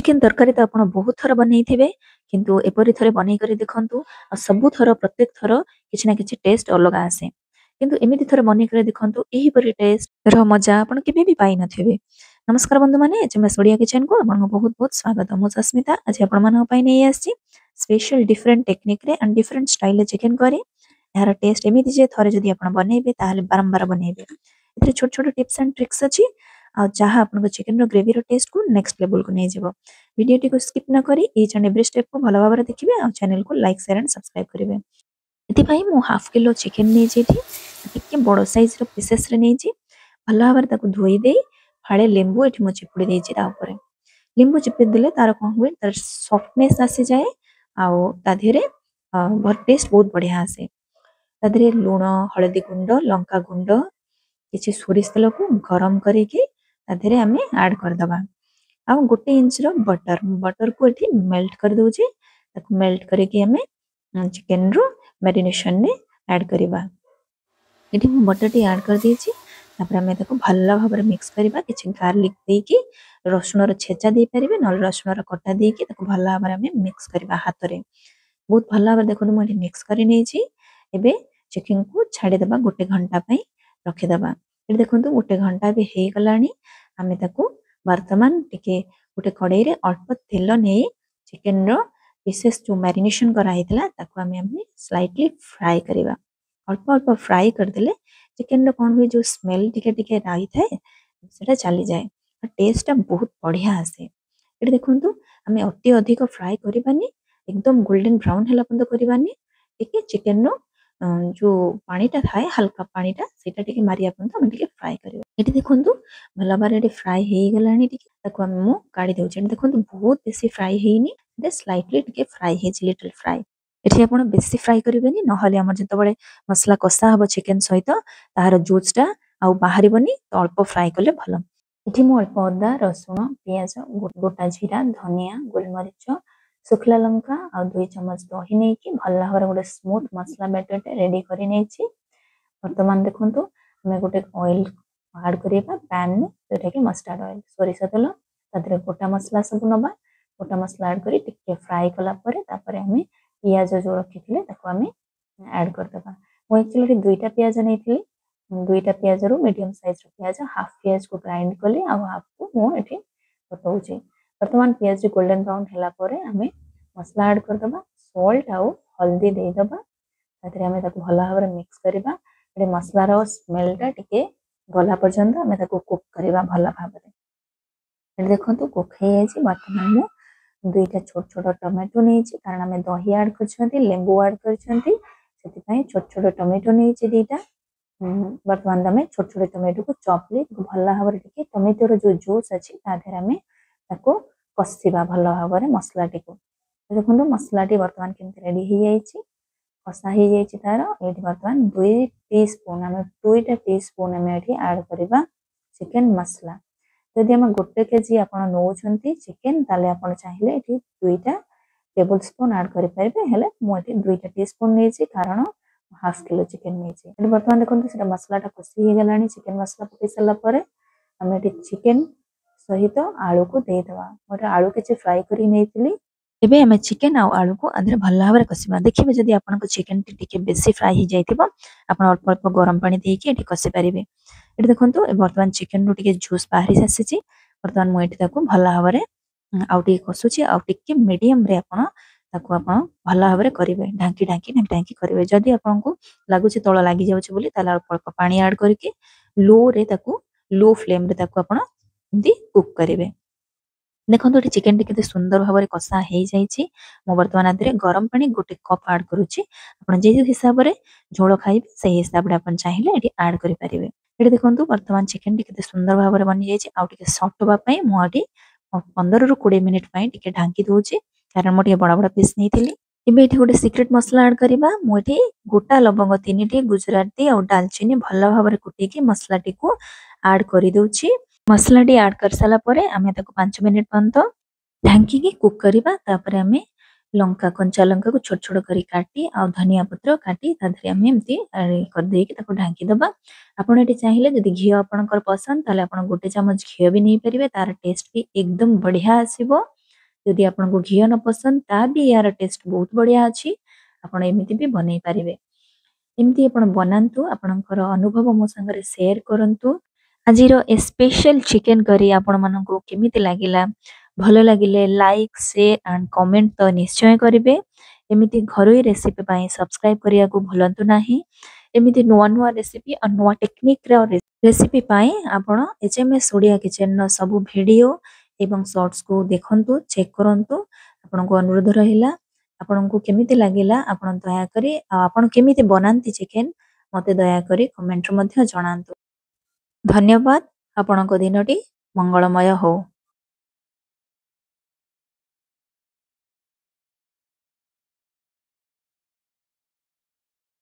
Chicken तरकारी तो आपण बहुत थर बनैथिबे किंतु एपरि थरे बनै करी देखंतु सब थर प्रत्येक थर किछि ना किछि टेस्ट अलग आसे किंतु एमिति थरे बनै करी देखंतु एही परि टेस्ट रो मजा आपण केबे भी पाइ नथिबे। नमस्कार बंधु माने एचएमएस ओडिया किचन को आपण बहुत बहुत स्वागत मु सस्मिता आज आपण मानक पई नै आछि स्पेशल डिफरेंट टेक्निक रे एंड डिफरेंट स्टाइल रे चिकेन करी यार टेस्ट एमिति जे थरे जदी आपण बनैबे ताले बारंबार बनैबे एथरे छोट छोट टिप्स एंड ट्रिक्स अछि आ जहाँ आपन चिकेन रो ग्रेवी रो टेस्ट को नेक्स्ट लेवल को नै जेबो। वीडियो को स्किप न करी ईच एंड एवरी स्टेप को भलो भाबरे देखिबे आ चैनल को लाइक शेयर एंड सब्सक्राइब करिवे। एति भाई मु हाफ किलो चिकेन नै जेठी टिके बडो साइज रो पीसेस रे नै जी भलो भाबरे ताको धोई देई फाळे लेंबू एठी मु चिपुडी देई छि ता ऊपर लेंबू चिपि देले तार कोन हुए तार सॉफ्टनेस आसी जाए आ ता धेरे टेस्ट बहुत बढ़िया आसे ता धेरे लूण हळदी गुंड लंका गुंड किछि सोरिस तेल को गरम करिके ता धेरे हमें ऐड कर दबा आ गोटे इंच रो बटर बटर को एठी मेल्ट कर दउ छी ताको मेल्ट करके हमें चिकन रो मैरिनेशन ने ऐड करबा एठी मु बटर टी ऐड कर दै छी तापर हमें ताको भल्ला भाबरे मिक्स करबा किछि गार्लिक देकी रसुण रो छेचा दे परिबे न रसुण रो कटा देकी ताको भल्ला भाबरे हमें मिक्स करबा हाथ रे बहुत भल्ला भाबरे देखो मु एठी मिक्स करि नै छी एबे चिकन को छाडी देबा गोटे घंटा पई रखि देबा एठी देखंतु गोटे घंटा भी हे गलानी हमें ताको वर्तमान टिके गोटे कड़ाई रे अल्प तेल नै चिकन रो पीसेस जो मैरिनेशन करा हितला ताको हमें स्लाइटली फ्राई करबा अल्प अल्प फ्राई कर देले चिकन रो कोन हुए जो स्मेल टिके टिके राई थाए सेटा चली जाए टेस्ट बहुत बढ़िया आसे एठी देखंतु हमें अति अधिक फ्राई करबानी एकदम गोल्डन ब्राउन हला पंद करबानी टिके चिकन रो जो पानीटा थाए हल्का पानीटा सेटा टिके मारिया पंत हम टिके फ्राई करबा एठी देखंतु भला बारे एठी फ्राई हेई गलानी टिके ताको हम मु काढी देउ छी देखंतु बहुत बेसी फ्राई हेइनी दे स्लाइटली टिके फ्राई हे लिटिल फ्राई एठी आपण बेसी फ्राई करबेनी न हले हमर जते बळे मसला कसा हबो चिकन सहित तार जूसटा आ बाहरिबनी तो अल्प फ्राई करले भलो एठी मु अल्प अदा रसुण प्याज गोटा जीरा धनिया गोलमरिच सुखला लंका आ 2 चम्मच दही नै कि भल्ला हवर गोटे स्मूथ मसला बैटर रेडी करि नै छी वर्तमान देखंतु हमें गोटे ऑयल ऐड करिबा पैन में जेटा कि मस्टर्ड ऑयल सोरिसा तेल तादरे गोटा मसला सब नबा गोटा मसला ऐड करी टिके फ्राई कला परे तापरे हमें पियाज जो रखिथिले ताको हमें ऐड कर देबा मु एक्चुअली दुईटा पियाज नैथिली दुईटा पियाज रो मीडियम साइज रो पियाज हाफ पियाज को ग्राइंड कली आ हाफ को मु एठी बताउची वर्तमान पियाज गोल्डन ब्राउन हला परे हमें मसला ऐड कर देबा सॉल्ट आ हल्दी दे देबा तादरे हमें ताको भला भाबरे मिक्स करबा एडे मसला रो स्मेल टा टिके गला पर्यंत हमें ताको कुक करबा भला भाबरे एडे देखंतु कुक हे जायछि वर्तमान मु दुईटा छोट छोट टमाटो नै छी कारण हमें दही ऐड करछंती लेंबू ऐड करछंती सेति पई छोट छोट टमाटो नै छी दीटा वर्तमान हमें छोट छोट टमाटो को चॉपली भला भाबरे टिके टमाटो रो जो जूस अछि ता धेर हमें ताको कसिबा भला भाबरे मसला टिको देखंतु मसला टी वर्तमान केमते रेडी हे जायछि कसा हे जायछि तार एठी वर्तमान 2 टीस्पून हमें 2 टीस्पून हमें एठी ऐड करबा चिकन मसला यदि हम गोटे केजी आपण नौछंती चिकन ताले आपण चाहिले एठी 2 टेबलस्पून ऐड करि परिबे हेले मु एठी 2 टीस्पून नै छी कारण हाफ किलो चिकन नै छी एठी वर्तमान देखंतु सेटा मसलाटा कसी हे गलानी चिकन मसला पके सला परे हम एठी चिकन सहित आलू को दे देबा मोर आलू के फ्राई करी नैतिली एबे हमें चिकन आ आलू को अंदर भल्ला भाबरे कसिबा देखिबे जदी आपन को चिकन टिके बेसी फ्राई हे जाइतिबो आपन अल्प अल्प गरम पानी देकी एठी कसी परिबे एठी देखंतु वर्तमान चिकन रो टिके जूस बाहरी आसीची वर्तमान मु एठी ताको भल्ला भाबरे आउ टिके कसुची आउ टिके मीडियम रे आपन ताको आपन भल्ला भाबरे करिवे ढांकी ढांकी ढांकी ढांकी करिवे जदी आपन को लागुची तळ लागि जाउची बोली ताला अल्प अल्प पानी ऐड करके लो रे ताको लो फ्लेम रे ताको आपन इंदी कुक करिवे देखो चिकेन टी केते सुंदर भाबरे कसा हे जाइछि मो वर्तमान आदरे गरम पानी गोटे कप ऐड करूची आपण जे हिसाब रे झोल खाइबे सही हिसाब रे आपण चाहिले एठी ऐड करि परिबे एठी देखंतु वर्तमान चिकेन टी केते सुंदर भाबरे बनि जाइछि आ टिके सॉफ्ट होबा पई मो एठी 15 रु 20 मिनिट पई टिके ढांकी दोची कारण मो टिके बडा बडा पीस नैथिली एबे एठी गोटे सीक्रेट मसला ऐड करिबा मो एठी गोटा लवंग 3 टी गुजराती आ दालचीनी भल्ला भाबरे कुटी के मसला टी को ऐड करि दोची मसला टी ऐड कर साला परे हमें ताको 5 मिनिट पंत ढांकी के कुक करबा तापरे हमें लंका कंचा लंका को छोट छोट करी काटी आ धनिया पत्र काटी ताधरे हमें एमती कर दे के ताको ढांकी दबा आपण एटी चाहिले जदी घी आपनकर पसंद ताले आपण गोटे चम्मच घी भी नै परिबे तार टेस्ट भी एकदम बढ़िया आसीबो ଯଦି ଆପଣଙ୍କୁ ଘିଅ ନ ପସନ୍ଦ ତା ବି ୟାର ଟେଷ୍ଟ ବହୁତ ବଢ଼ିଆ ଅଛି। ଆପଣ ଏମିତି ବି ବନେଇ ପାରିବେ। ଏମିତି ଆପଣ ବନାନ୍ତୁ, ଆପଣଙ୍କର ଅନୁଭବ ମୋ ସାଙ୍ଗରେ ସେୟାର କରନ୍ତୁ। ଆଜିର ଏ ସ୍ପେଶାଲ ଚିକେନ୍ କରି ଆପଣମାନଙ୍କୁ କେମିତି ଲାଗିଲା? ଭଲ ଲାଗିଲେ ଲାଇକ୍, ସେୟାର ଆଣ୍ଡ କମେଣ୍ଟ ତ ନିଶ୍ଚୟ କରିବେ। ଏମିତି ଘରୋଇ ରେସିପି ପାଇଁ ସବସ୍କ୍ରାଇବ୍ କରିବାକୁ ଭୁଲନ୍ତୁ ନାହିଁ। ଏମିତି ନୂଆ ନୂଆ ରେସିପି ଆଉ ନୂଆ ଟେକ୍ନିକ୍ର ରେସିପି ପାଇଁ ଆପଣ HMS ଓଡ଼ିଆ କିଚେନ୍‌ର ସବୁ ଭିଡ଼ିଓ ଏବଂ ସର୍ଟସ୍‌କୁ ଦେଖନ୍ତୁ, ଚେକ୍ କରନ୍ତୁ। ଆପଣଙ୍କୁ ଅନୁରୋଧ ରହିଲା, ଆପଣଙ୍କୁ କେମିତି ଲାଗିଲା ଆପଣ ଦୟାକରି ଆଉ ଆପଣ କେମିତି ବନାନ୍ତି ଚିକେନ୍ ମୋତେ ଦୟାକରି କମେଣ୍ଟରେ ମଧ୍ୟ ଜଣାନ୍ତୁ। ଧନ୍ୟବାଦ। ଆପଣଙ୍କ ଦିନଟି ମଙ୍ଗଳମୟ ହଉ।